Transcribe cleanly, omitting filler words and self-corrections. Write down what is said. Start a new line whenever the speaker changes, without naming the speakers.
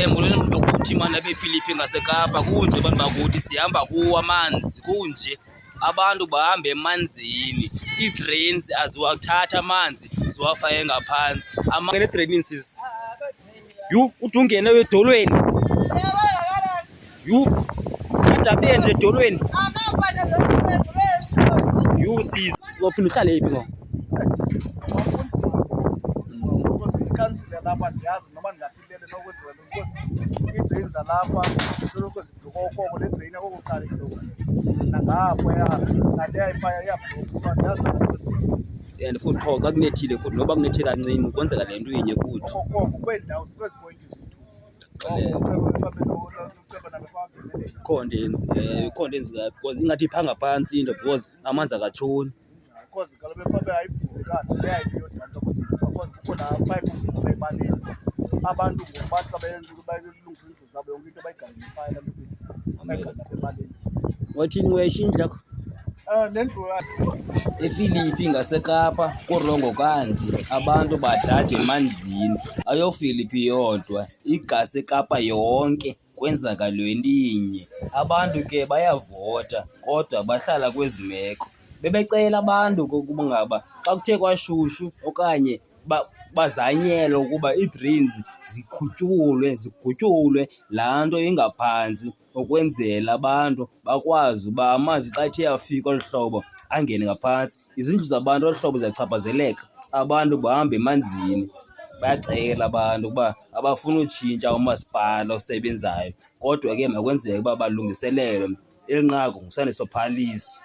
Molweni bakuthi mana beFilipi ngaseKapa kunje abantu bakuthi sihamba kuwo amanzi kunje abantu bahamba emanzini ii-drains aziwathatha amanzi siwafake ngaphantsi amangele drains yu uthi ungene edolweni yu adabe nje edolweni yu sisi waphinda uhlale yiphi ngo
ikansile lapha ndiyazi noma ndingathilele nokwenziwa because ii-drain zalapha soloko zibhlokoko le drain okokuqala nangapho naleyayiphaya iyabhlokiswa ndiyazi
and futhi qho xa kunethile futhi noba kunethe kancini kwenzeka le nto inye futhi
okoko kweendawo kwezi pointi
kho nto enzi because ingathi iphanga phantsi into because amanzi akatshoni
because kaloku befabe ayivulekanga leyayiyodana because kukho napayipu ebaleni abantu ngokubathi xa benza bayilungisa indlu zabo yonke into bayigalele phaya bayigala ebaleni
wathini uyayishindla kho
le ndlu
eFilipi ngaseKapa kurongo kanje abantu badade emanzini ayoFilipi yodwa igasi eKapa yonke kwenzakalweni abantu ke bayavota kodwa bahlala kwezi meko bebecela abantu kokuba ngaba xa kuthe kwashushu okanye bazanyelwe ukuba ii-drains zigutyulwe laa nto ingaphantsi ukwenzela abantu bakwazi uba amanzi xa ethe afika olu hlobo angene ngaphantsi izindlu zabantu olu hlobo ziyachaphazeleka abantu bahamba emanzini bayacela abantu ukuba abafuna utshintsha umasipala osebenzayo kodwa ke makwenzeke uba balungiselelwe eli nqaku ngusandisophalisa